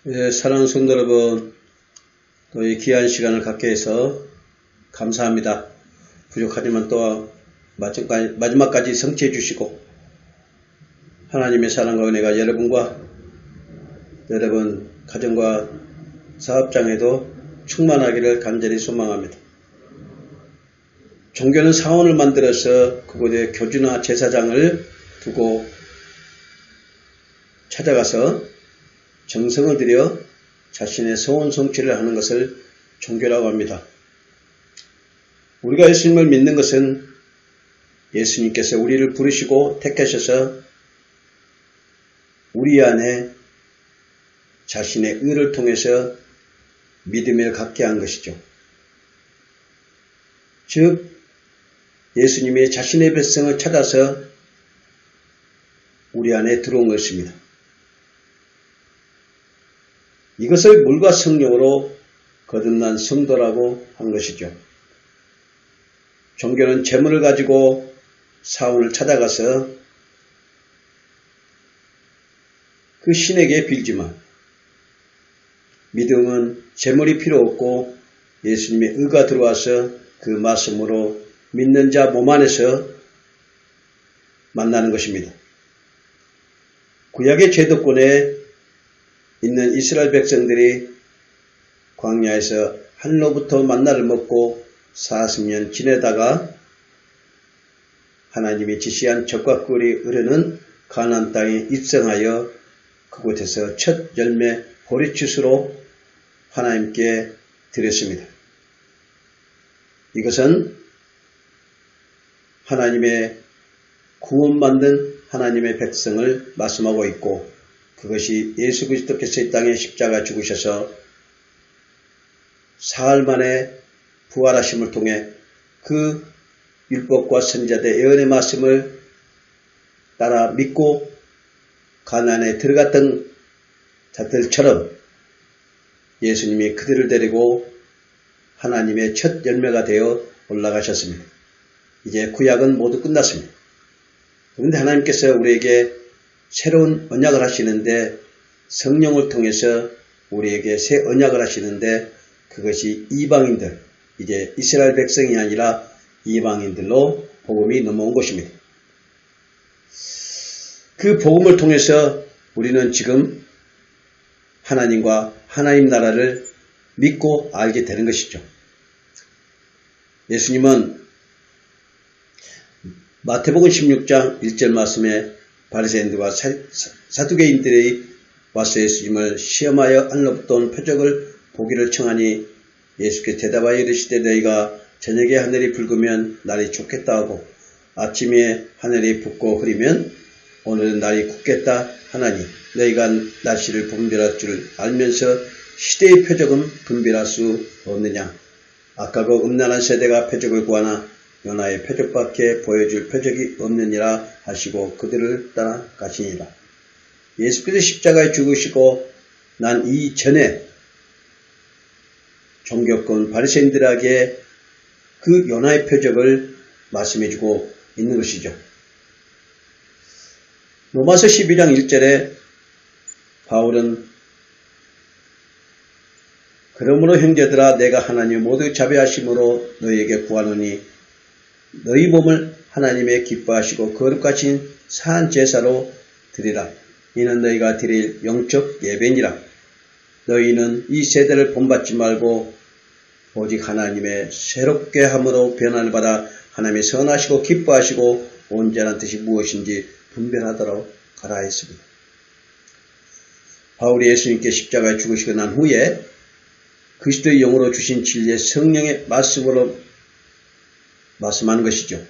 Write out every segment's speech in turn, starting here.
사랑하는 성도 여러분, 또 이 귀한 시간을 갖게 해서 감사합니다. 부족하지만 또 마지막까지 성취해 주시고 하나님의 사랑과 은혜가 여러분과 여러분 가정과 사업장에도 충만하기를 간절히 소망합니다. 종교는 사원을 만들어서 그곳에 교주나 제사장을 두고 찾아가서 정성을 들여 자신의 소원 성취를 하는 것을 종교라고 합니다. 우리가 예수님을 믿는 것은 예수님께서 우리를 부르시고 택하셔서 우리 안에 자신의 의를 통해서 믿음을 갖게 한 것이죠. 즉 예수님이 자신의 백성을 찾아서 우리 안에 들어온 것입니다. 이것을 물과 성령으로 거듭난 성도라고 한 것이죠. 종교는 재물을 가지고 사원을 찾아가서 그 신에게 빌지만 믿음은 재물이 필요 없고 예수님의 의가 들어와서 그 말씀으로 믿는 자 몸 안에서 만나는 것입니다. 구약의 제도권에 있는 이스라엘 백성들이 광야에서 한로부터 만나를 먹고 40년 지내다가 하나님이 지시한 젖과 꿀이 흐르는 가나안 땅에 입성하여 그곳에서 첫 열매 보리추수로 하나님께 드렸습니다. 이것은 하나님의 구원받는 하나님의 백성을 말씀하고 있고 그것이 예수 그리스도께서 이 땅에 십자가 죽으셔서 사흘 만에 부활하심을 통해 그 율법과 선지자들의 예언의 말씀을 따라 믿고 가나안에 들어갔던 자들처럼 예수님이 그들을 데리고 하나님의 첫 열매가 되어 올라가셨습니다. 이제 구약은 모두 끝났습니다. 그런데 하나님께서 우리에게 새로운 언약을 하시는데 성령을 통해서 우리에게 새 언약을 하시는데 그것이 이방인들, 이제 이스라엘 백성이 아니라 이방인들로 복음이 넘어온 것입니다. 그 복음을 통해서 우리는 지금 하나님과 하나님 나라를 믿고 알게 되는 것이죠. 예수님은 마태복음 16장 1절 말씀에 바리새인들과 사두개인들이 와서 예수님을 시험하여 안로부터 온 표적을 보기를 청하니 예수께서 대답하여 이르시되 너희가 저녁에 하늘이 붉으면 날이 좋겠다 하고 아침에 하늘이 붓고 흐리면 오늘은 날이 굳겠다 하나니 너희가 날씨를 분별할 줄 알면서 시대의 표적은 분별할 수 없느냐. 아까 그 음란한 세대가 표적을 구하나 요나의 표적밖에 보여줄 표적이 없느니라 하시고 그들을 따라 가시니라. 예수께서 십자가에 죽으시고 난 이전에 종교권 바리새인들에게 그 요나의 표적을 말씀해주고 있는 것이죠. 로마서 12장 1절에 바울은 그러므로 형제들아 내가 하나님 모두 자비하심으로 너희에게 구하노니 너희 몸을 하나님의 기뻐하시고 거룩하신 산 제사로 드리라. 이는 너희가 드릴 영적 예배니라. 너희는 이 세대를 본받지 말고 오직 하나님의 새롭게 함으로 변화를 받아 하나님의 선하시고 기뻐하시고 온전한 뜻이 무엇인지 분별하도록 가라 했습니다. 바울이 예수님께 십자가에 죽으시고 난 후에 그리스도의 영으로 주신 진리의 성령의 말씀으로 말씀하는 것이죠.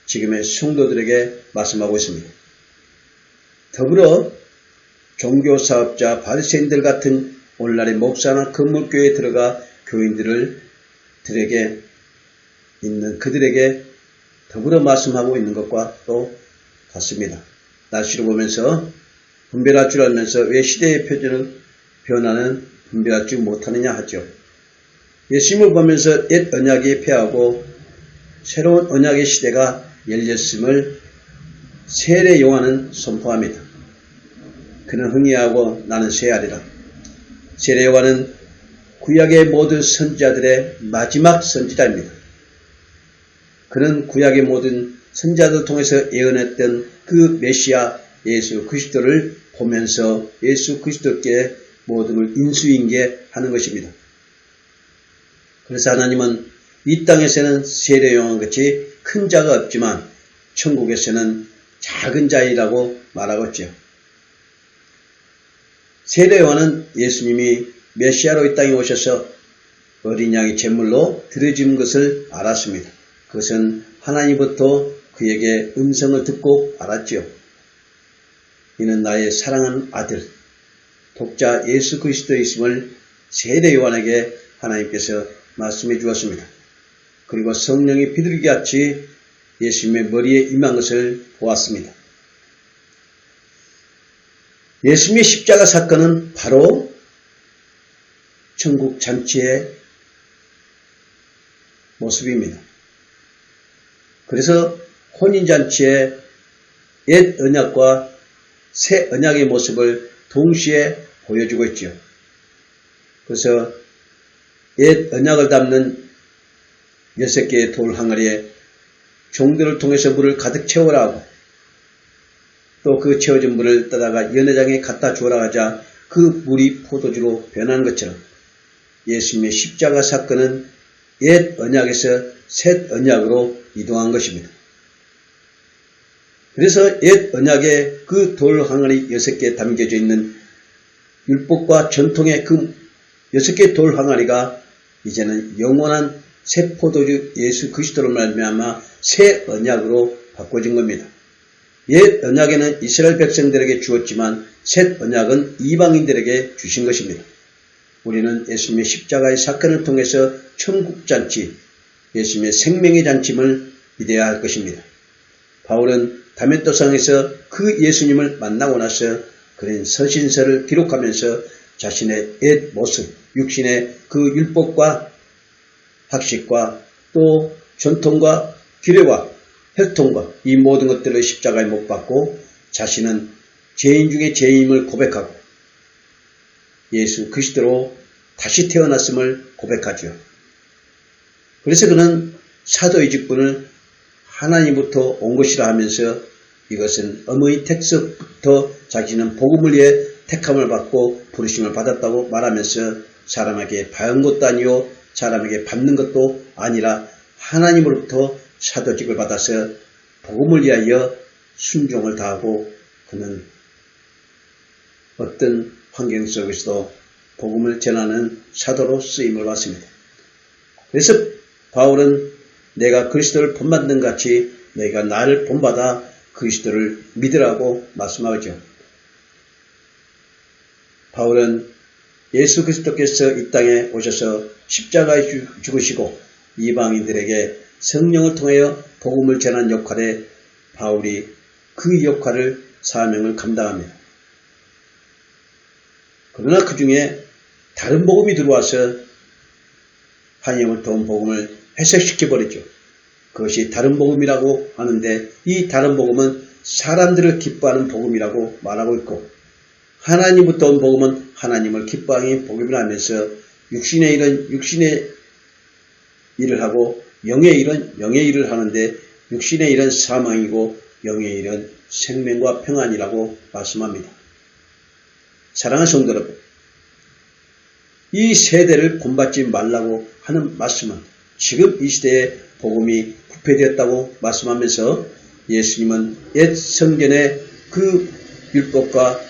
지금의 성도들에게 말씀하고 있습니다. 더불어 종교사업자 바리새인들 같은 오늘날의 목사나 건물교회에 들어가 교인들에게 있는 그들에게 더불어 말씀하고 있는 것과 또 같습니다. 날씨를 보면서 분별할 줄 알면서 왜 시대의 변화는 분별할 줄 못하느냐 하죠. 예수님을 보면서 옛 언약이 폐하고 새로운 언약의 시대가 열렸음을 세례 요한은 선포합니다. 그는 흥이하고 나는 쇠하리라. 세례 요한은 구약의 모든 선지자들의 마지막 선지자입니다. 그는 구약의 모든 선지자들을 통해서 예언했던 그 메시아 예수 그리스도를 보면서 예수 그리스도께 모든 걸 인수인계하는 것입니다. 그래서 하나님은 이 땅에서는 세례 요한 같이 큰 자가 없지만 천국에서는 작은 자이라고 말하고 있죠. 세례 요한은 예수님이 메시아로 이 땅에 오셔서 어린 양의 제물로 드려진 것을 알았습니다. 그것은 하나님부터 그에게 음성을 듣고 알았지요. 이는 나의 사랑하는 아들, 독자 예수 그리스도의 있음을 세례 요한에게 하나님께서 말씀해 주었습니다. 그리고 성령이 비둘기같이 예수님의 머리에 임한 것을 보았습니다. 예수님의 십자가 사건은 바로 천국 잔치의 모습입니다. 그래서 혼인잔치의 옛 언약과 새 언약의 모습을 동시에 보여주고 있죠. 그래서 옛 언약을 담는 6개의 돌 항아리에 종들을 통해서 물을 가득 채우라 하고 또 그 채워진 물을 떠다가 연회장에 갖다 주어라 하자 그 물이 포도주로 변하는 것처럼 예수님의 십자가 사건은 옛 언약에서 새 언약으로 이동한 것입니다. 그래서 옛 언약의 그 돌 항아리 6개 담겨져 있는 율법과 전통의 그 6개의 돌 항아리가 이제는 영원한 새 포도주 예수 그리스도로 말미암아 새 언약으로 바꿔진 겁니다. 옛 언약에는 이스라엘 백성들에게 주었지만 새 언약은 이방인들에게 주신 것입니다. 우리는 예수님의 십자가의 사건을 통해서 천국잔치, 예수님의 생명의 잔치임을 믿어야 할 것입니다. 바울은 다메토성에서 그 예수님을 만나고 나서 그런 서신서를 기록하면서 자신의 옛 모습, 육신의 그 율법과 학식과 또 전통과 규례와 혈통과 이 모든 것들을 십자가에 못 박고 자신은 죄인 중에 죄인임을 고백하고 예수 그리스도로 다시 태어났음을 고백하죠. 그래서 그는 사도의 직분을 하나님부터 온 것이라 하면서 이것은 어머니 택서부터 자기는 복음을 위해 택함을 받고 부르심을 받았다고 말하면서 사람에게 받은 것도 아니요 사람에게 받는 것도 아니라 하나님으로부터 사도직을 받아서 복음을 위하여 순종을 다하고 그는 어떤 환경 속에서도 복음을 전하는 사도로 쓰임을 받습니다. 그래서 바울은 내가 그리스도를 본받는 같이 내가 나를 본받아 그리스도를 믿으라고 말씀하죠. 바울은 예수 그리스도께서 이 땅에 오셔서 십자가에 죽으시고 이방인들에게 성령을 통하여 복음을 전한 역할에 바울이 그 역할을 사명을 감당합니다. 그러나 그 중에 다른 복음이 들어와서 한영을 도운 복음을 해석시켜버리죠. 그것이 다른 복음이라고 하는데 이 다른 복음은 사람들을 기뻐하는 복음이라고 말하고 있고 하나님부터 온 복음은 하나님을 기뻐하는 복음이라 하면서 육신의 일은 육신의 일을 하고 영의 일은 영의 일을 하는데 육신의 일은 사망이고 영의 일은 생명과 평안이라고 말씀합니다. 사랑하는 성도 여러분, 이 세대를 본받지 말라고 하는 말씀은 지금 이 시대에 복음이 부패되었다고 말씀하면서 예수님은 옛 성전의 그 율법과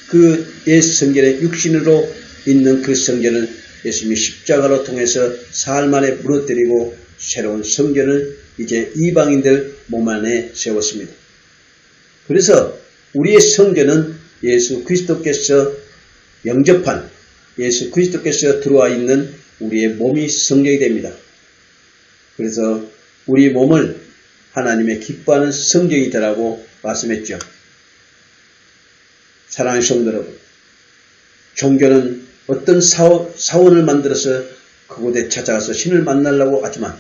그 옛 성전의 육신으로 있는 그 성전을 예수님이 십자가로 통해서 사흘 만에 무너뜨리고 새로운 성전을 이제 이방인들 몸 안에 세웠습니다. 그래서 우리의 성전은 예수 그리스도께서 영접한 예수 그리스도께서 들어와 있는 우리의 몸이 성전이 됩니다. 그래서 우리 몸을 하나님의 기뻐하는 성전이 되라고 말씀했죠. 사랑하는 성도 여러분, 종교는 어떤 사원을 만들어서 그곳에 찾아가서 신을 만나려고 하지만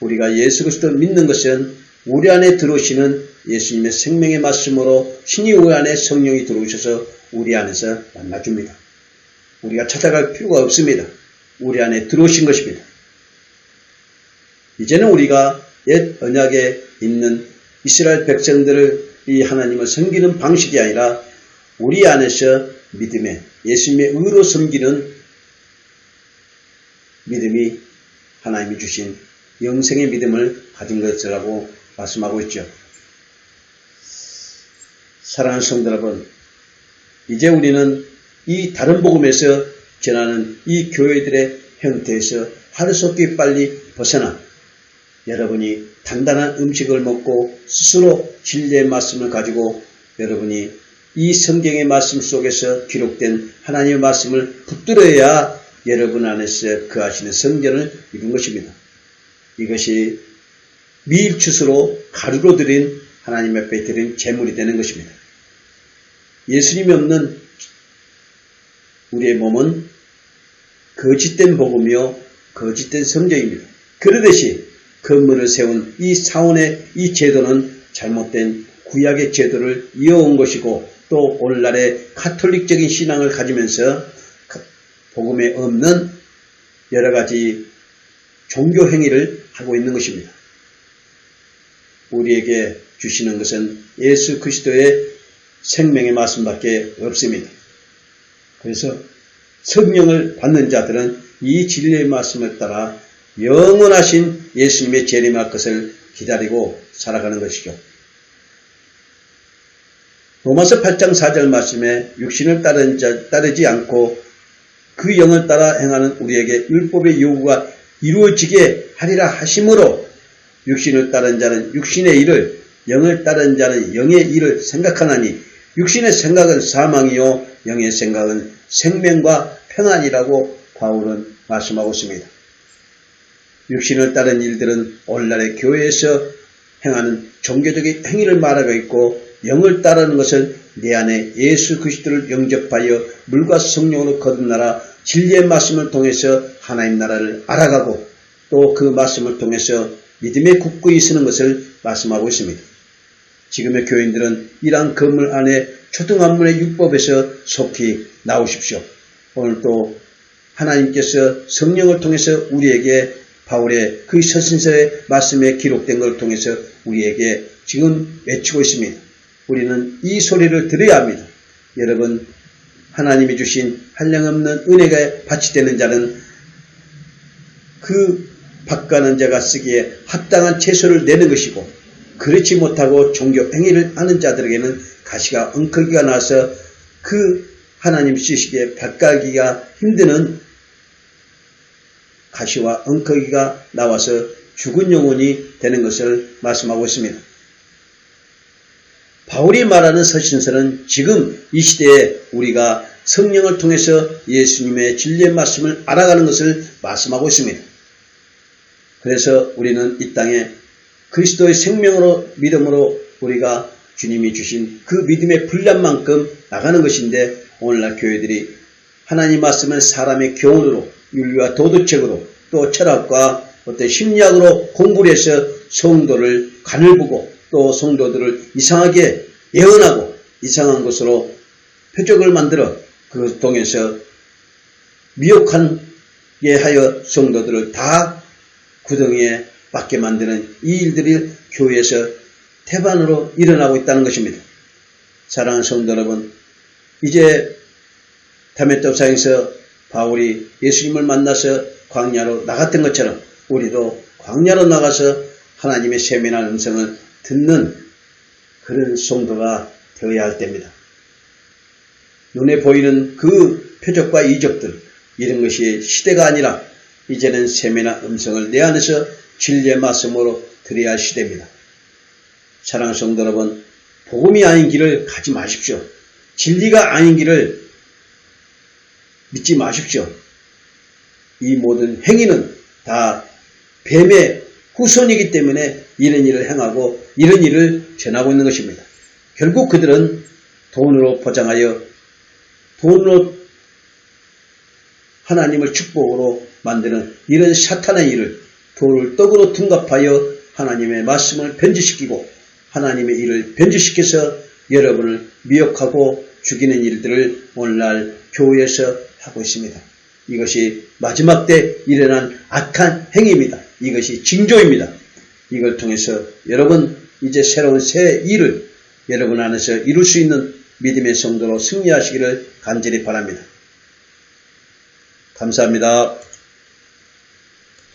우리가 예수 그리스도 믿는 것은 우리 안에 들어오시는 예수님의 생명의 말씀으로 신이 우리 안에 성령이 들어오셔서 우리 안에서 만나줍니다. 우리가 찾아갈 필요가 없습니다. 우리 안에 들어오신 것입니다. 이제는 우리가 옛 언약에 있는 이스라엘 백성들을 이 하나님을 섬기는 방식이 아니라 우리 안에서 믿음에 예수님의 의로 섬기는 믿음이 하나님이 주신 영생의 믿음을 가진 것이라고 말씀하고 있죠. 사랑하는 성도 여러분, 이제 우리는 이 다른 복음에서 전하는 이 교회들의 형태에서 하루속히 빨리 벗어나 여러분이 단단한 음식을 먹고 스스로 진리의 말씀을 가지고 여러분이 이 성경의 말씀 속에서 기록된 하나님의 말씀을 붙들어야 여러분 안에서 거하시는 성전을 이룬 것입니다. 이것이 밀추수로 가루로 드린 하나님 앞에 드린 제물이 되는 것입니다. 예수님이 없는 우리의 몸은 거짓된 복음이요 거짓된 성전입니다. 그러듯이 건물을 세운 이 사원의 이 제도는 잘못된 구약의 제도를 이어온 것이고 또 오늘날의 가톨릭적인 신앙을 가지면서 복음에 없는 여러 가지 종교 행위를 하고 있는 것입니다. 우리에게 주시는 것은 예수 그리스도의 생명의 말씀밖에 없습니다. 그래서 성령을 받는 자들은 이 진리의 말씀을 따라 영원하신 예수님의 재림할 것을 기다리고 살아가는 것이죠. 로마서 8장 4절 말씀에 육신을 따르지 않고 그 영을 따라 행하는 우리에게 율법의 요구가 이루어지게 하리라 하심으로 육신을 따른 자는 육신의 일을 영을 따른 자는 영의 일을 생각하나니 육신의 생각은 사망이요 영의 생각은 생명과 평안이라고 바울은 말씀하고 있습니다. 육신을 따른 일들은 오늘날의 교회에서 행하는 종교적인 행위를 말하고 있고 영을 따르는 것은 내 안에 예수 그리스도를 영접하여 물과 성령으로 거듭나라 진리의 말씀을 통해서 하나님 나라를 알아가고 또 그 말씀을 통해서 믿음에 굳건히 서는 것을 말씀하고 있습니다. 지금의 교인들은 이러한 건물 안에 초등학문의 율법에서 속히 나오십시오. 오늘 또 하나님께서 성령을 통해서 우리에게 바울의 그 서신서의 말씀에 기록된 것을 통해서 우리에게 지금 외치고 있습니다. 우리는 이 소리를 들어야 합니다. 여러분, 하나님이 주신 한량없는 은혜가 바치되는 자는 그 밭가는 자가 쓰기에 합당한 채소를 내는 것이고 그렇지 못하고 종교 행위를 하는 자들에게는 가시가 엉터기가 나서 그 하나님 쓰시기에 밭갈기가 힘드는 가시와 엉터기가 나와서 죽은 영혼이 되는 것을 말씀하고 있습니다. 바울이 말하는 서신서는 지금 이 시대에 우리가 성령을 통해서 예수님의 진리의 말씀을 알아가는 것을 말씀하고 있습니다. 그래서 우리는 이 땅에 그리스도의 생명으로 믿음으로 우리가 주님이 주신 그 믿음의 분량만큼 나가는 것인데 오늘날 교회들이 하나님 말씀은 사람의 교훈으로 윤리와 도덕책으로 또 철학과 어떤 심리학으로 공부를 해서 성도를 간을 보고 또 성도들을 이상하게 예언하고 이상한 것으로 표적을 만들어 그 통해서 미혹하게 하여 성도들을 다 구덩이에 맞게 만드는 이 일들이 교회에서 태반으로 일어나고 있다는 것입니다. 사랑하는 성도 여러분, 이제 다메섹에서 바울이 예수님을 만나서 광야로 나갔던 것처럼 우리도 광야로 나가서 하나님의 세밀한 음성을 듣는 그런 성도가 되어야 할 때입니다. 눈에 보이는 그 표적과 이적들 이런 것이 시대가 아니라 이제는 세밀한 음성을 내 안에서 진리의 말씀으로 드려야 할 시대입니다. 사랑하는 성도 여러분, 복음이 아닌 길을 가지 마십시오. 진리가 아닌 길을 믿지 마십시오. 이 모든 행위는 다 뱀의 후손이기 때문에 이런 일을 행하고 이런 일을 전하고 있는 것입니다. 결국 그들은 돈으로 포장하여 돈으로 하나님을 축복으로 만드는 이런 사탄의 일을 돌을 떡으로 둔갑하여 하나님의 말씀을 변질시키고 하나님의 일을 변질시켜서 여러분을 미혹하고 죽이는 일들을 오늘날 교회에서 하고 있습니다. 이것이 마지막 때 일어난 악한 행위입니다. 이것이 징조입니다. 이걸 통해서 여러분 이제 새로운 새 일을 여러분 안에서 이룰 수 있는 믿음의 성도로 승리하시기를 간절히 바랍니다. 감사합니다.